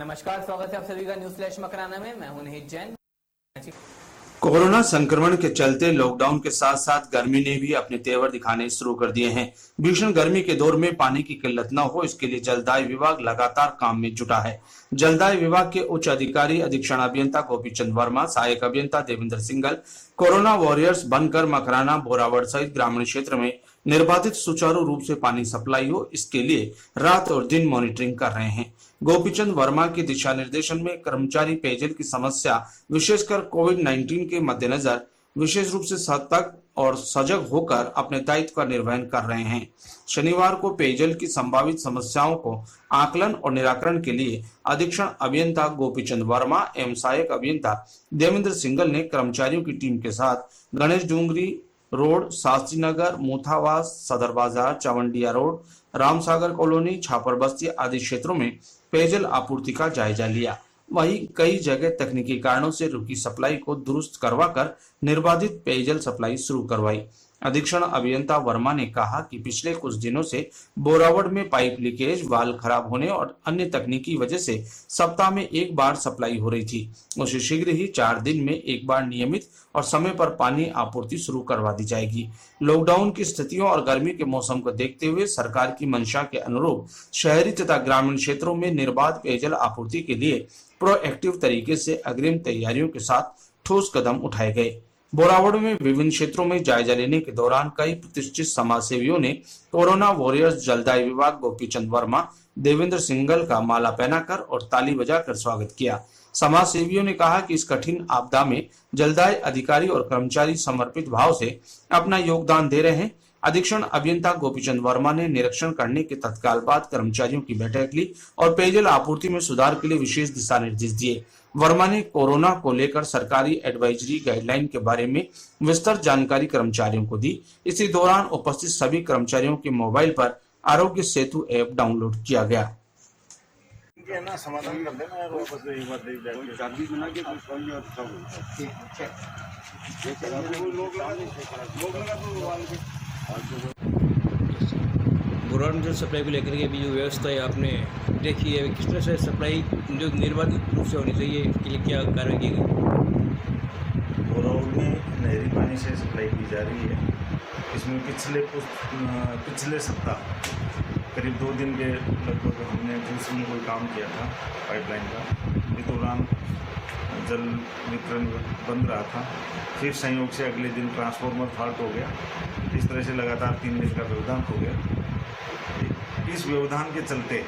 नमस्कार, स्वागत है आप सभी का न्यूज फ्लैश मकराना में। मैं हूं निहित जैन। कोरोना संक्रमण के चलते लॉकडाउन के साथ साथ गर्मी ने भी अपने तेवर दिखाने शुरू कर दिए हैं। भीषण गर्मी के दौर में पानी की किल्लत न हो, इसके लिए जलदाय विभाग लगातार काम में जुटा है। जलदाय विभाग के उच्च अधिकारी अधीक्षण अभियंता गोपीचंद वर्मा, सहायक अभियंता देवेंद्र सिंगल कोरोना वॉरियर्स बनकर मकराना, बोरावड़ सहित ग्रामीण क्षेत्र में निर्बाधित सुचारू रूप से पानी सप्लाई हो, इसके लिए रात और दिन मॉनिटरिंग कर रहे हैं। गोपीचंद वर्मा के दिशा निर्देशन में कर्मचारी पेयजल की समस्या विशेषकर कोविड-19 के मद्देनजर विशेष रूप से सतर्क और सजग होकर अपने दायित्व का निर्वहन कर रहे हैं। शनिवार को पेयजल की संभावित समस्याओं को आकलन और निराकरण के लिए अधीक्षण अभियंता गोपीचंद वर्मा एवं सहायक अभियंता देवेंद्र सिंगल ने कर्मचारियों की टीम के साथ गणेश डूंगरी रोड, शास्त्री नगर, मूथावास, सदर बाजार, चवंडिया रोड, रामसागर कॉलोनी, छापर बस्ती आदि क्षेत्रों में पेयजल आपूर्ति का जायजा लिया। वहीं कई जगह तकनीकी कारणों से रुकी सप्लाई को दुरुस्त करवाकर निर्बाधित पेयजल सप्लाई शुरू करवाई। अधीक्षण अभियंता वर्मा ने कहा कि पिछले कुछ दिनों से बोरावड़ में पाइप लीकेज, वाल्व खराब होने और अन्य तकनीकी वजह से सप्ताह में एक बार सप्लाई हो रही थी, उसे शीघ्र ही 4 दिन में एक बार नियमित और समय पर पानी आपूर्ति शुरू करवा दी जाएगी। लॉकडाउन की स्थितियों और गर्मी के मौसम को देखते हुए सरकार की मंशा के अनुरूप शहरी तथा ग्रामीण क्षेत्रों में निर्बाध पेयजल आपूर्ति के लिए प्रोएक्टिव तरीके से अग्रिम तैयारियों के साथ ठोस कदम उठाए गए। बोरावड़ में विभिन्न क्षेत्रों में जायजा लेने के दौरान कई प्रतिष्ठित समाज सेवियों ने कोरोना वॉरियर्स जलदाय विभाग गोपीचंद वर्मा, देवेंद्र सिंगल का माला पहनाकर और ताली बजाकर स्वागत किया। समाज सेवियों ने कहा कि इस कठिन आपदा में जलदाय अधिकारी और कर्मचारी समर्पित भाव से अपना योगदान दे रहे हैं। अधीक्षण अभियंता गोपीचंद वर्मा ने निरीक्षण करने के तत्काल बाद कर्मचारियों की बैठक ली और पेयजल आपूर्ति में सुधार के लिए विशेष दिशा निर्देश दिए। वर्मा ने कोरोना को लेकर सरकारी एडवाइजरी गाइडलाइन के बारे में विस्तृत जानकारी कर्मचारियों को दी। इसी दौरान उपस्थित सभी कर्मचारियों के मोबाइल पर आरोग्य सेतु ऐप डाउनलोड किया गया। समाधान कर देना यार, वापस एक बार देख जाएंगे। चाबी बना के बोरावड़ में जल सप्लाई को लेकर के भी जो व्यवस्था है आपने देखी है, किस तरह से सप्लाई जो निर्बाधित रूप से होनी चाहिए, इसके लिए क्या कार्रवाई की गई? बोरावड़ में नहरी पानी से सप्लाई की जा रही है। इसमें पिछले सप्ताह करीब 2 दिन के लगभग हमने दूसरे में कोई काम किया था पाइपलाइन का। इस दौरान जल वितरण बंद रहा था, फिर संयोग से अगले दिन ट्रांसफार्मर फॉल्ट हो गया। इस तरह से लगातार 3 दिन का व्यवधान हो गया। इस व्यवधान के चलते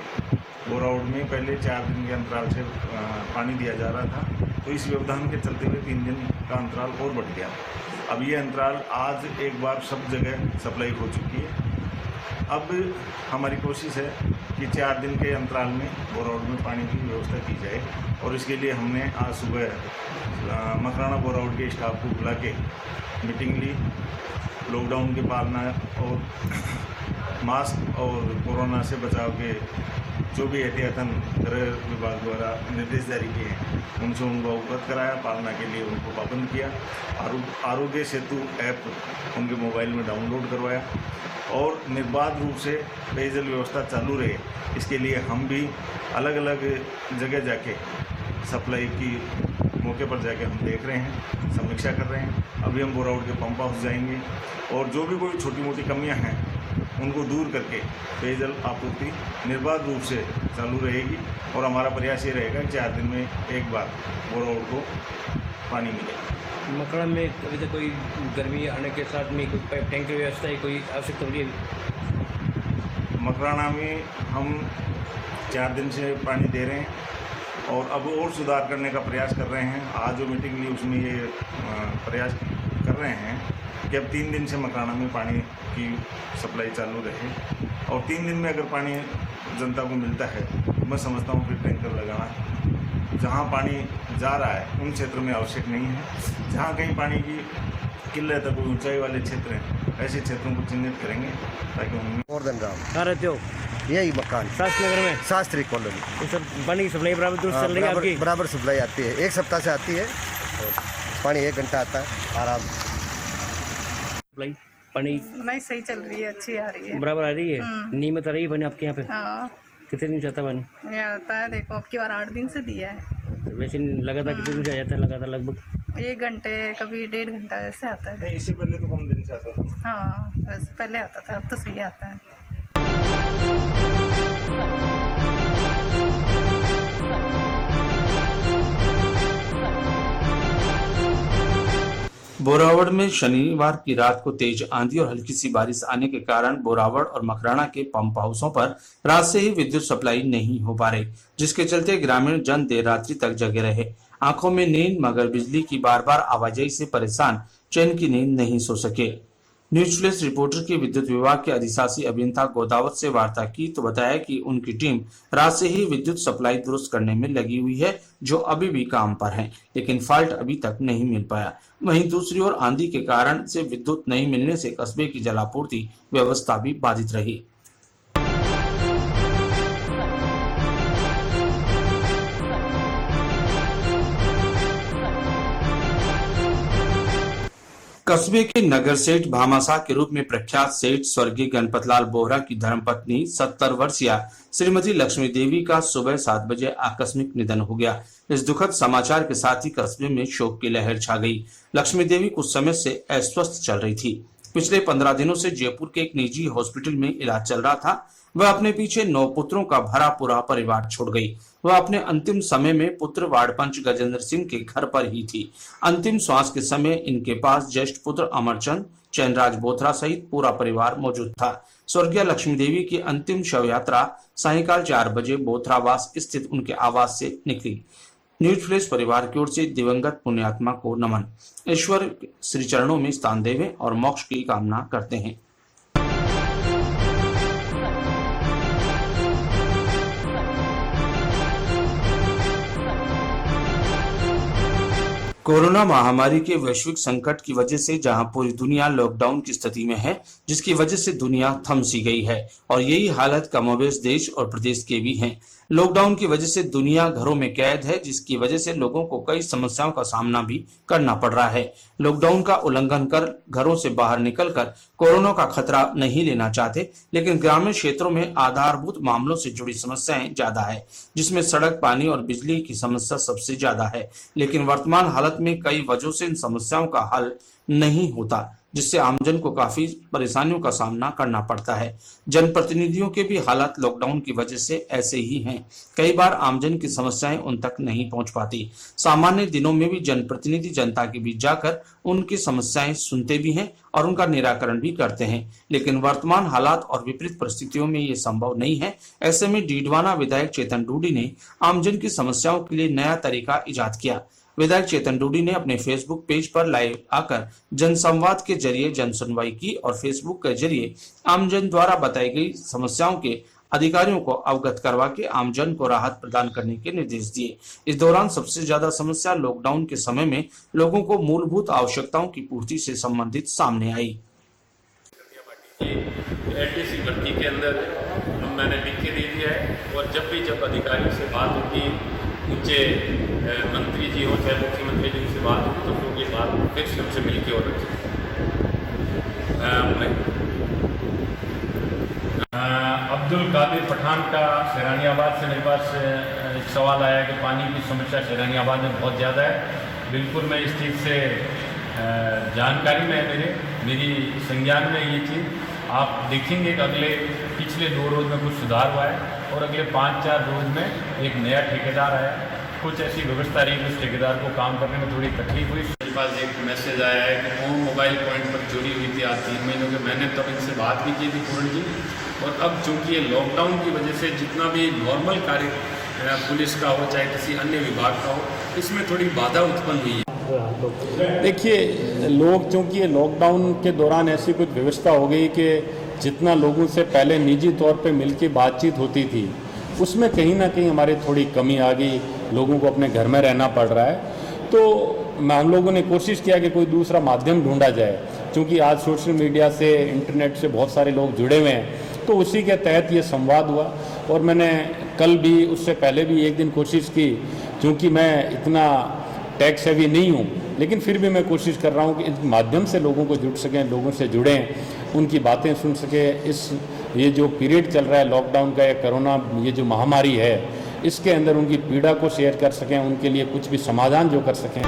बोरावड़ में पहले 4 दिन के अंतराल से पानी दिया जा रहा था, तो इस व्यवधान के चलते हुए 3 दिन का अंतराल और बढ़ गया। अब ये अंतराल आज एक बार सब जगह सप्लाई हो चुकी है। अब हमारी कोशिश है कि 4 दिन के अंतराल में बोरावड़ में पानी की व्यवस्था की जाए, और इसके लिए हमने आज सुबह मकराना बोरावड़ के स्टाफ को बुला के मीटिंग ली। लॉकडाउन की पालना और मास्क और कोरोना से बचाव के जो भी एहतियातन गृह विभाग द्वारा निर्देश जारी किए हैं, उनसे उनको अवगत कराया, पालना के लिए उनको पाबंद किया। आरोग्य सेतु ऐप उनके मोबाइल में डाउनलोड करवाया और निर्बाध रूप से पेयजल व्यवस्था चालू रहे, इसके लिए हम भी अलग अलग जगह जाके सप्लाई की मौके पर जाके हम देख रहे हैं, समीक्षा कर रहे हैं। अभी हम बोरावड़ के पंप हाउस जाएंगे और जो भी कोई छोटी मोटी कमियां हैं उनको दूर करके पेयजल आपूर्ति निर्बाध रूप से चालू रहेगी। और हमारा प्रयास ये रहेगा कि 4 दिन में एक बार बोरावड़ को पानी मिले। मकराना में अभी तक कोई गर्मी आने के साथ में कोई पाइप टैंक की व्यवस्था है, कोई आवश्यकता हो रही है? मकराना में हम 4 दिन से पानी दे रहे हैं और अब और सुधार करने का प्रयास कर रहे हैं। आज जो मीटिंग ली उसमें ये प्रयास कर रहे हैं कि अब 3 दिन से मकराना में पानी की सप्लाई चालू रहे, और 3 दिन में अगर पानी जनता को मिलता है तो मैं समझता हूँ फिर टैंकर लगाना जहाँ पानी जा रहा है उन क्षेत्रों में आवश्यक नहीं है। जहाँ कहीं पानी की किल्लत है, कोई ऊंचाई वाले क्षेत्र हैं, ऐसे क्षेत्रों को चिन्हित करेंगे ताकि उनमें। गोवर्धन राम, कहाँ रहते हो? यही मकान शास्त्री नगर में, शास्त्री कॉलोनी। तो सर पानी की सप्लाई बराबर दुरुस्त चल रही है आपकी? बराबर सप्लाई आती है, 1 सप्ताह से आती है। तो पानी 1 घंटा आता है आराम। सप्लाई पानी नहीं सही चल रही है, अच्छी आ रही है, बराबर आ रही है, नियमित आ रही है पानी आपके यहाँ पे? हाँ। कितने दिन जाता पानी? ये आता है, देखो अब की बार 8 दिन से दिया है। तो वैसे लगातार कितने दिन जाता है? लगातार लगभग 1 घंटे, कभी 1.5 घंटा ऐसे आता है। नहीं, इससे पहले तो कम दिन से आता था। हाँ, वैसे पहले आता था, अब तो सही आता है। बोरावड़ में शनिवार की रात को तेज आंधी और हल्की सी बारिश आने के कारण बोरावड़ और मकराना के पंप हाउसों पर रात से ही विद्युत सप्लाई नहीं हो पा रही, जिसके चलते ग्रामीण जन देर रात्रि तक जगे रहे। आंखों में नींद मगर बिजली की बार बार आवाजाही से परेशान चैन की नींद नहीं सो सके। न्यूज फ्लैश रिपोर्टर की विद्युत विभाग के अधिशासी अभियंता गोदावत से वार्ता की तो बताया कि उनकी टीम रात से ही विद्युत सप्लाई दुरुस्त करने में लगी हुई है, जो अभी भी काम पर है, लेकिन फॉल्ट अभी तक नहीं मिल पाया। वहीं दूसरी ओर आंधी के कारण से विद्युत नहीं मिलने से कस्बे की जलापूर्ति व्यवस्था भी बाधित रही। कस्बे के नगर सेठ भामाशाह के रूप में प्रख्यात सेठ स्वर्गीय गणपतलाल बोहरा की धर्मपत्नी 70 वर्षीय श्रीमती लक्ष्मी देवी का सुबह 7 बजे आकस्मिक निधन हो गया। इस दुखद समाचार के साथ ही कस्बे में शोक की लहर छा गई। लक्ष्मी देवी कुछ समय से अस्वस्थ चल रही थी। पिछले 15 दिनों से जयपुर के एक निजी हॉस्पिटल में इलाज चल रहा था। वह अपने पीछे 9 पुत्रों का भरा पूरा परिवार छोड़ गई। वह अपने अंतिम समय में पुत्र वार्डपंच गजेंद्र सिंह के घर पर ही थी। अंतिम श्वास के समय इनके पास ज्येष्ठ पुत्र अमरचंद, चैनराज बोथरा सहित पूरा परिवार मौजूद था। स्वर्गीय लक्ष्मी देवी की अंतिम शव यात्रा सायंकाल 4 बजे बोथरावास स्थित उनके आवास से निकली। न्यूज फ्लैश परिवार की ओर से दिवंगत पुण्यात्मा को नमन। ईश्वर श्री चरणों में स्थान देवे और मोक्ष की कामना करते हैं। कोरोना महामारी के वैश्विक संकट की वजह से जहां पूरी दुनिया लॉकडाउन की स्थिति में है, जिसकी वजह से दुनिया थम सी गई है और यही हालत कमोबेश देश और प्रदेश के भी हैं। लॉकडाउन की वजह से दुनिया घरों में कैद है, जिसकी वजह से लोगों को कई समस्याओं का सामना भी करना पड़ रहा है। लॉकडाउन का उल्लंघन कर घरों से बाहर निकलकर कोरोना का खतरा नहीं लेना चाहते, लेकिन ग्रामीण क्षेत्रों में आधारभूत मामलों से जुड़ी समस्याएं ज्यादा है, जिसमें सड़क, पानी और बिजली की समस्या सबसे ज्यादा है। लेकिन वर्तमान हालत में कई वजहों से इन समस्याओं का हल नहीं होता, जिससे आमजन को काफी परेशानियों का सामना करना पड़ता है। जनप्रतिनिधियों के भी हालात लॉकडाउन की वजह से ऐसे ही हैं। कई बार आमजन की समस्याएं उन तक नहीं पहुंच पाती। सामान्य दिनों में भी जनप्रतिनिधि जनता के बीच जाकर उनकी समस्याएं सुनते भी हैं और उनका निराकरण भी करते हैं, लेकिन वर्तमान हालात और विपरीत परिस्थितियों में ये संभव नहीं है। ऐसे में डीडवाना विधायक चेतन डूडी ने आमजन की समस्याओं के लिए नया तरीका इजाद किया। विधायक चेतन डूडी ने अपने फेसबुक पेज पर लाइव आकर जनसंवाद के जरिए जन सुनवाई की और फेसबुक के जरिए आमजन द्वारा बताई गई समस्याओं के अधिकारियों को अवगत करवा के आमजन को राहत प्रदान करने के निर्देश दिए। इस दौरान सबसे ज्यादा समस्या लॉकडाउन के समय में लोगों को मूलभूत आवश्यकताओं की पूर्ति से संबंधित सामने आई। एलटीसी भर्ती के अंदर मैंने लिख के दे दिया है और जब अधिकारियों से बात होती, ऊंचे मंत्री जी हो चाहे मुख्यमंत्री जी से बात होती, तो लोग ये बात फिर से उनसे मिल के और रखें। अब्दुल कादिर पठान का शहरानियाबाद से मेरे पास एक सवाल आया कि पानी की समस्या शहरानियाबाद में बहुत ज़्यादा है। बिल्कुल मैं इस चीज़ से जानकारी में है, मेरी संज्ञान में ये चीज़ आप देखेंगे कि अगले पिछले 2 रोज़ में कुछ सुधार हुआ है और अगले 5-4 रोज़ में एक नया ठेकेदार आया। कुछ ऐसी व्यवस्था रही कि उस ठेकेदार को काम करने में थोड़ी तकलीफ हुई। मेरे पास एक मैसेज आया है कि होम मोबाइल पॉइंट पर चोरी हुई थी आज 3 महीनों के। मैंने तब इनसे बात भी की थी पूर्ण जी, और अब चूँकि ये लॉकडाउन की वजह से जितना भी नॉर्मल कार्य पुलिस का हो चाहे किसी अन्य विभाग का हो, इसमें थोड़ी बाधा उत्पन्न हुई है। देखिए, लोग चूँकि ये लॉकडाउन के दौरान ऐसी कुछ व्यवस्था हो गई कि जितना लोगों से पहले निजी तौर पे मिलके बातचीत होती थी, उसमें कहीं ना कहीं हमारी थोड़ी कमी आ गई। लोगों को अपने घर में रहना पड़ रहा है, तो हम लोगों ने कोशिश किया कि कोई दूसरा माध्यम ढूंढा जाए। क्योंकि आज सोशल मीडिया से, इंटरनेट से बहुत सारे लोग जुड़े हुए हैं, तो उसी के तहत ये संवाद हुआ। और मैंने कल भी, उससे पहले भी एक दिन कोशिश की, क्योंकि मैं इतना टैग सेवी नहीं हूँ, लेकिन फिर भी मैं कोशिश कर रहा हूँ कि इस माध्यम से लोगों को जुड़ सकें, लोगों से जुड़ें, उनकी बातें सुन सकें। इस ये जो पीरियड चल रहा है लॉकडाउन का या कोरोना ये जो महामारी है, इसके अंदर उनकी पीड़ा को शेयर कर सकें, उनके लिए कुछ भी समाधान जो कर सकें।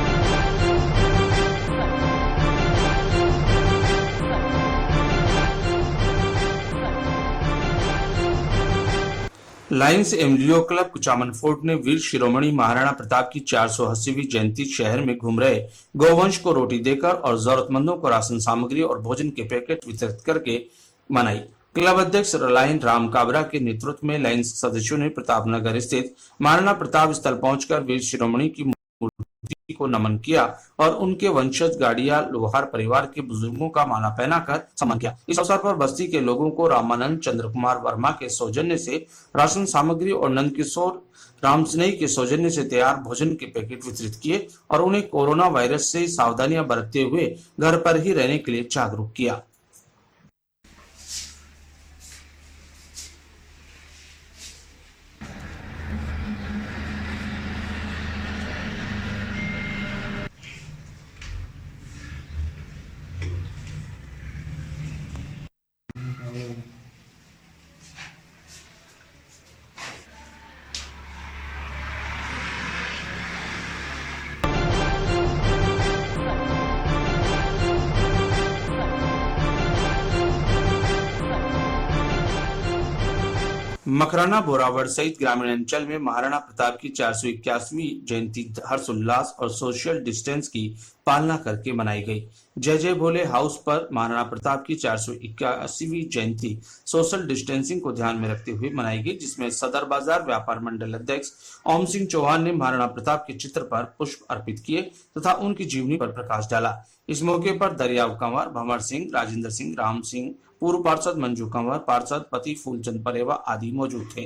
लायंस एमलियो क्लब कुचामन फोर्ट ने वीर शिरोमणि महाराणा प्रताप की 480वीं जयंती शहर में घूम रहे गौवंश को रोटी देकर और जरूरतमंदों को राशन सामग्री और भोजन के पैकेट वितरित करके मनाई। क्लब अध्यक्ष लायन राम काबरा के नेतृत्व में लायंस सदस्यों ने प्रताप नगर स्थित महाराणा प्रताप स्थल पहुंचकर वीर शिरोमणि की मूर्ति को नमन किया और उनके वंशज गाड़िया लोहार परिवार के बुजुर्गों का माला पहनाकर सम्मान किया। इस अवसर पर बस्ती के लोगों को रामानंद चंद्र कुमार वर्मा के सौजन्य से राशन सामग्री और नंद किशोर राम स्नेही के सौजन्य से तैयार भोजन के पैकेट वितरित किए और उन्हें कोरोना वायरस से सावधानियां बरतते हुए घर पर ही रहने के लिए जागरूक किया। मकराना बोरावड़ सहित ग्रामीण अंचल में महाराणा प्रताप की 481वीं जयंती हर्षोल्लास और सोशल डिस्टेंस की पालना करके मनाई गई। जय जय भोले हाउस पर महाराणा प्रताप की 481वीं जयंती सोशल डिस्टेंसिंग को ध्यान में रखते हुए मनाई गई, जिसमें सदर बाजार व्यापार मंडल अध्यक्ष ओम सिंह चौहान ने महाराणा प्रताप के चित्र पर पुष्प अर्पित किए तथा उनकी जीवनी पर प्रकाश डाला। इस मौके पर दरियाव कंवर, भंवर सिंह, राजेंद्र सिंह, राम सिंह, पूर्व पार्षद मंजू कंवर, पार्षद पति फूलचंद परेवा आदि मौजूद थे।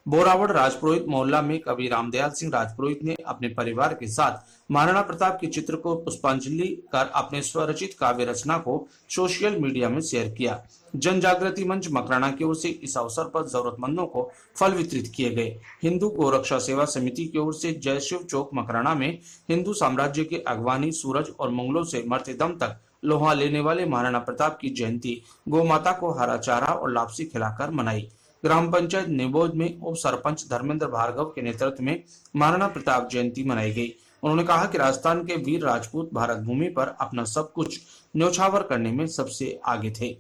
बोरावड़ राजपुरोहित मोहल्ला में कवि रामदयाल सिंह राजपुरोहित ने अपने परिवार के साथ महाराणा प्रताप के चित्र को पुष्पांजलि कर अपने स्वरचित काव्य रचना को सोशल मीडिया में शेयर किया। जन जागृति मंच मकराना की ओर से इस अवसर पर जरूरतमंदों को फल वितरित किए गए। हिंदू गोरक्षा सेवा समिति की ओर से जय शिव चौक मकराना में हिंदू साम्राज्य के अगवानी सूरज और मंगलों से मरते दम तक लोहा लेने वाले महाराणा प्रताप की जयंती गौ माता को हरा चारा और लापसी खिलाकर मनाई। ग्राम पंचायत निबोध में उप सरपंच धर्मेंद्र भार्गव के नेतृत्व में महाराणा प्रताप जयंती मनाई गई। उन्होंने कहा कि राजस्थान के वीर राजपूत भारत भूमि पर अपना सब कुछ न्योछावर करने में सबसे आगे थे।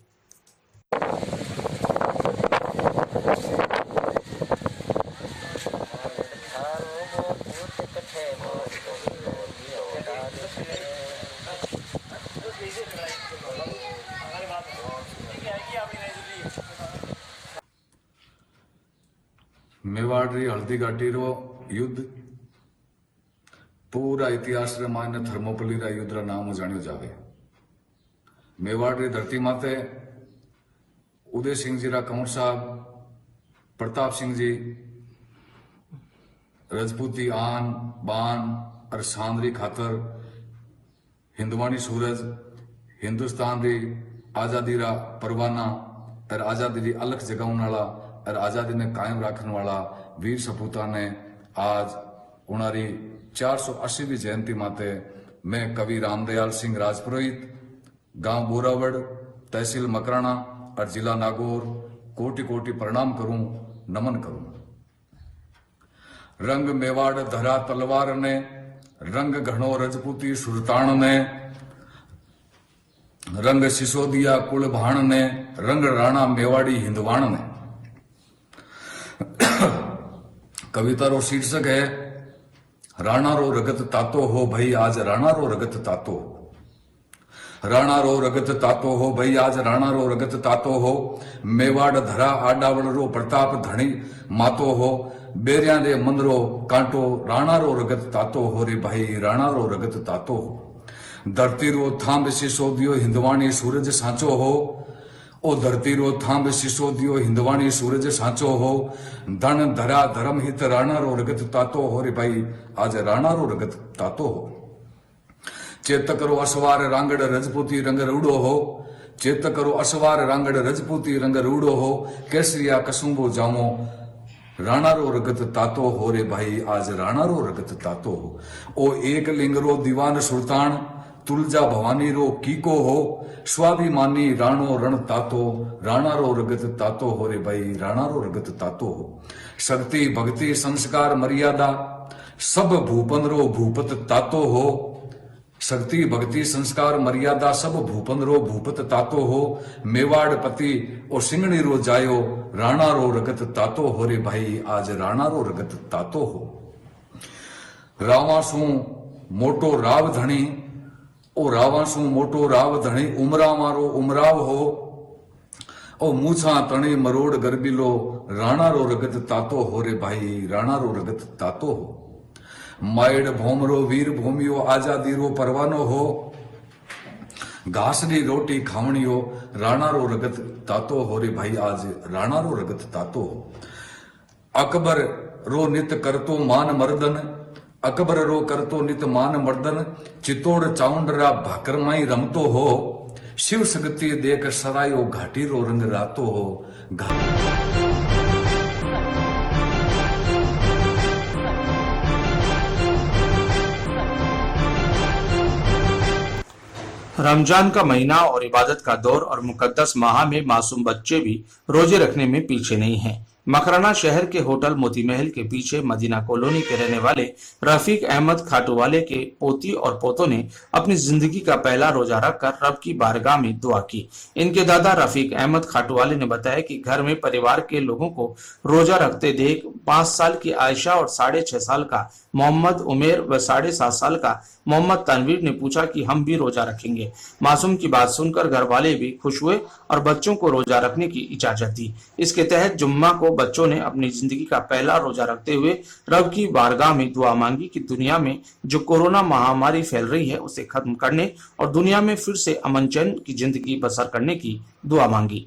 मेवाड़ी हल्दी घाटी रो युद्ध पूरा इतिहास रे मायने थर्मोपल्ली रा युद्ध रा नाम जानियो जावे। मेवाड़ी धरती माते उदय सिंह जी रा कंवर साहब, प्रताप सिंह जी रजपूती आन बान और सांदरी खातर हिंदवानी सूरज हिंदुस्तान री आजादी रा परवाना और आजादी री अलख जगाउन वाला और आजादी ने कायम रखने वाला वीर सपूता ने आज उनारी 480वीं जयंती माते मैं कवि रामदयाल सिंह राजपुरोहित, गांव बोरावड़, तहसील मकराना और जिला नागौर कोटि कोटि प्रणाम करूं, नमन करूं। रंग मेवाड़ धरा तलवार ने, रंग घणो रजपूती सुल्तान ने, रंग सिसोदिया कुल भाण ने, रंग राणा मेवाड़ी हिंदवाण ने। कविता रो शीर्षक है राणा रो रगत तातो हो भाई आज राणा रो रगत तातो हो। राणा रो रगत तातो हो भाई आज राणा रो रगत तातो हो। मेवाड़ धरा आडावड़ रो प्रताप धणी मातो हो। बेरिया रे मंदरो कांटो राणा रो रगत तातो हो रे भाई राणा रो रगत तातो हो। धरती रो थांब सिसोदियो हिंदवाणी सूरज सांचो हो। ओ धरती रो थांब सिसोदियो हिंदवाणी सूरज सांचो हो। धन धरा धर्म हित राणा रो रगत तातो हो रे भाई आज राणा रो रगत तातो हो। चेतक रो असवार रांगड़ रजपूती रंग रूड़ो हो। चेतक रो असवार रांगड़ रजपूती रंग रूड़ो हो। केसरिया कसुंबो जामो राणा रो रगत तातो हो रे भाई आज राणा रो रगत तातो हो। ओ एक लिंग रो दीवान सुल्तान तुलजा भवानी रो कीको हो, स्वाभिमानी राणो रण तातो, राणा रो रगत तातो हो रे भाई, राणा रो रगत तातो हो। शक्ति भक्ति संस्कार मर्यादा सब भूपन रो भूपत तातो हो, शक्ति भक्ति संस्कार मर्यादा सब भूपन रो भूपत तातो हो। मेवाड़ पति और सिंगणी रो जायो, राणा रो रगत तातो हो रे भाई, आज राणा रो रगत तातो हो। रावासु मोटो राव धणी, ओ रावासु मोटो राव धणी, उमरा मारो उमराव हो, ओ मूछा तणी मरोड़ गरबिलो, राणा रो रगत तातो हो रे भाई, राणा रो रगत तातो हो। मायड़ भोमरो वीर भूमियो, आजादी रो परवानो हो, घासनी रोटी खावणियो, राणा रो रगत तातो हो रे भाई, आज राणा रो रगत तातो हो। अकबर रो नित करतो मान मर्दन, अकबर रो करतो नित मान मर्दन, चितौड़ चाउंडरा भाकरमाई रमतो हो, शिव सगती देख सरायो घाटी रो रंग रातो हो। रमजान का महीना और इबादत का दौर और मुकद्दस माह में मासूम बच्चे भी रोजे रखने में पीछे नहीं हैं। मकराना शहर के होटल मोती महल के पीछे मदीना कॉलोनी के रहने वाले रफीक अहमद खाटूवाले के पोती और पोतों ने अपनी जिंदगी का पहला रोजा रखकर रब की बारगाह में दुआ की। इनके दादा रफीक अहमद खाटूवाले ने बताया कि घर में परिवार के लोगों को रोजा रखते देख 5 साल की आयशा और 6.5 साल का मोहम्मद उमेर व 7.5 साल का मोहम्मद तनवीर ने पूछा कि हम भी रोजा रखेंगे। मासूम की बात सुनकर घर वाले भी खुश हुए और बच्चों को रोजा रखने की इजाजत दी। इसके तहत जुम्मा को बच्चों ने अपनी जिंदगी का पहला रोजा रखते हुए रब की बारगाह में दुआ मांगी कि दुनिया में जो कोरोना महामारी फैल रही है उसे खत्म करने और दुनिया में फिर से अमन चैन की जिंदगी बसर करने की दुआ मांगी।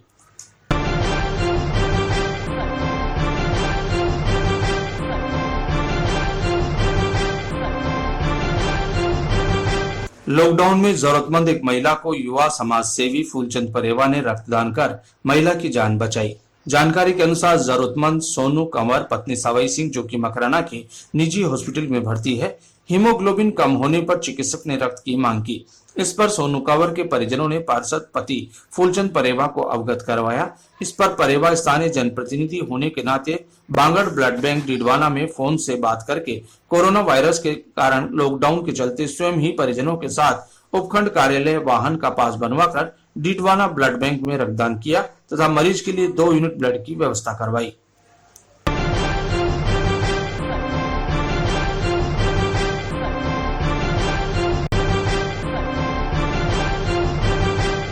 लॉकडाउन में जरूरतमंद एक महिला को युवा समाज सेवी फूलचंद परेवा ने रक्तदान कर महिला की जान बचाई। जानकारी के अनुसार जरूरतमंद सोनू कंवर पत्नी सवाई सिंह जो कि मकराना के निजी हॉस्पिटल में भर्ती है, हीमोग्लोबिन कम होने पर चिकित्सक ने रक्त की मांग की। इस पर सोनू कंवर के परिजनों ने पार्षद पति फूलचंद परेवा को अवगत करवाया। इस पर परेवा स्थानीय जनप्रतिनिधि होने के नाते बांगड़ ब्लड बैंक डीडवाना में फोन से बात करके कोरोना वायरस के कारण लॉकडाउन के चलते स्वयं ही परिजनों के साथ उपखंड कार्यालय वाहन का पास बनवाकर डीडवाना ब्लड बैंक में रक्तदान किया तथा मरीज के लिए 2 यूनिट ब्लड की व्यवस्था करवाई।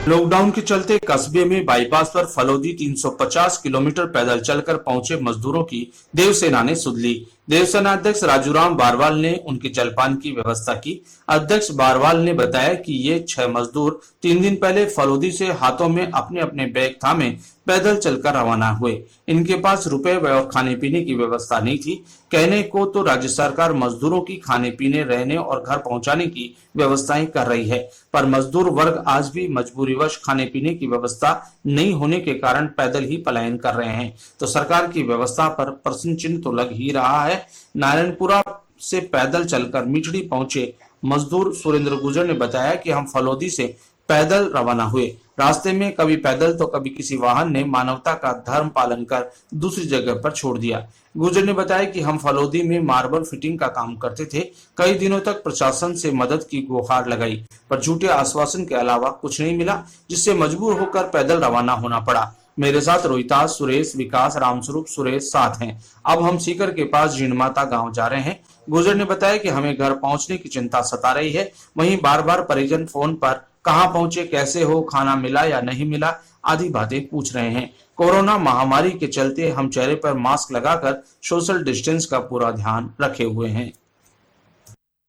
लॉकडाउन के चलते कस्बे में बाईपास पर फलोदी 350 किलोमीटर पैदल चलकर पहुंचे मजदूरों की देवसेना ने सुध ली। देवसेना अध्यक्ष राजूराम बारवाल ने उनके जलपान की व्यवस्था की। अध्यक्ष बारवाल ने बताया कि ये 6 मजदूर 3 दिन पहले फलोदी से हाथों में अपने अपने बैग थामे पैदल चलकर रवाना हुए। इनके पास रुपए व खाने पीने की व्यवस्था नहीं थी। कहने को तो राज्य सरकार मजदूरों की खाने पीने, रहने और घर पहुंचाने की व्यवस्थाएं कर रही है, पर मजदूर वर्ग आज भी मजबूरीवश खाने पीने की व्यवस्था नहीं होने के कारण पैदल ही पलायन कर रहे हैं। तो सरकार की व्यवस्था पर प्रश्न चिन्ह तो लग ही रहा है। नारायणपुरा से पैदल चलकर मिठड़ी पहुंचे मजदूर सुरेंद्र गुजर ने बताया कि हम फलोदी से पैदल रवाना हुए। रास्ते में कभी पैदल तो कभी किसी वाहन ने मानवता का धर्म पालन कर दूसरी जगह पर छोड़ दिया। गुजर ने बताया कि हम फलोदी में मार्बल फिटिंग का काम करते थे। कई दिनों तक प्रशासन से मदद की गुहार लगाई, पर झूठे आश्वासन के अलावा कुछ नहीं मिला, जिससे मजबूर होकर पैदल रवाना होना पड़ा। मेरे साथ रोहितास, सुरेश, विकास, रामस्वरूप, सुरेश साथ हैं। अब हम सीकर के पास जीणमाता गांव जा रहे हैं। गुजर ने बताया कि हमें घर पहुंचने की चिंता सता रही है। वहीं बार बार परिजन फोन पर कहां पहुंचे, कैसे हो, खाना मिला या नहीं मिला आदि बातें पूछ रहे हैं। कोरोना महामारी के चलते हम चेहरे पर मास्क लगाकर सोशल डिस्टेंस का पूरा ध्यान रखे हुए हैं।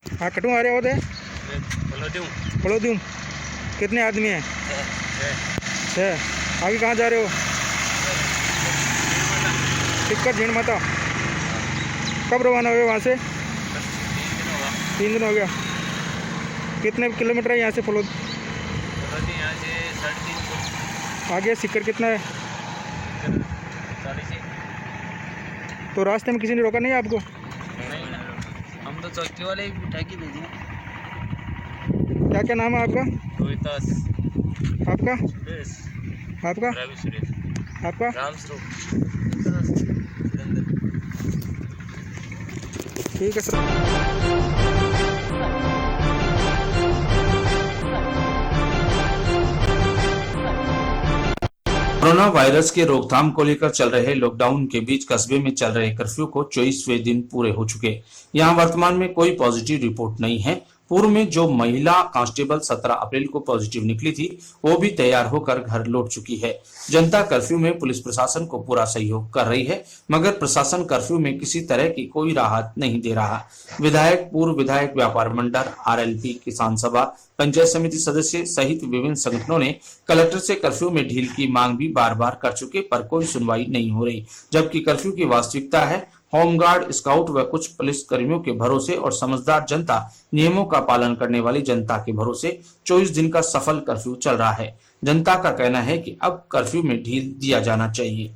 हाँ, कटू आ रहे होते फलोदी। कितने आदमी हैं? 6। आगे कहाँ जा रहे हो? टिक्कर जीणमाता। कब रवाना हुए वहाँ से? 3 दिन हो गया। कितने किलोमीटर है यहाँ से फलोदी? यहाँ से 350। आगे सिक्कर कितना है? 40। तो रास्ते में किसी ने रोका नहीं है आपको? नहीं, हम तो चौकी वाले ही उठा के भेजे। क्या क्या नाम है आपका? रोहितास, आपका? सुरेश, आपका? रवि सुरेश, आपका? राम स्वरूप। ठीक है सर। कोरोना वायरस के रोकथाम को लेकर चल रहे लॉकडाउन के बीच कस्बे में चल रहे कर्फ्यू को 24वें दिन पूरे हो चुके। यहां वर्तमान में कोई पॉजिटिव रिपोर्ट नहीं है। पूर्व में जो महिला कांस्टेबल 17 अप्रैल को पॉजिटिव निकली थी, वो भी तैयार होकर घर लौट चुकी है। जनता कर्फ्यू में पुलिस प्रशासन को पूरा सहयोग कर रही है, मगर प्रशासन कर्फ्यू में किसी तरह की कोई राहत नहीं दे रहा। विधायक, पूर्व विधायक, व्यापार मंडल, आरएलपी, किसान सभा, पंचायत समिति सदस्य सहित विभिन्न संगठनों ने कलेक्टर से कर्फ्यू में ढील की मांग भी बार बार कर चुके, पर कोई सुनवाई नहीं हो रही। जबकि कर्फ्यू की वास्तविकता है होमगार्ड, स्काउट व कुछ पुलिस कर्मियों के भरोसे और समझदार जनता, नियमों का पालन करने वाली जनता के भरोसे 24 दिन का सफल कर्फ्यू चल रहा है। जनता का कहना है कि अब कर्फ्यू में ढील दिया जाना चाहिए।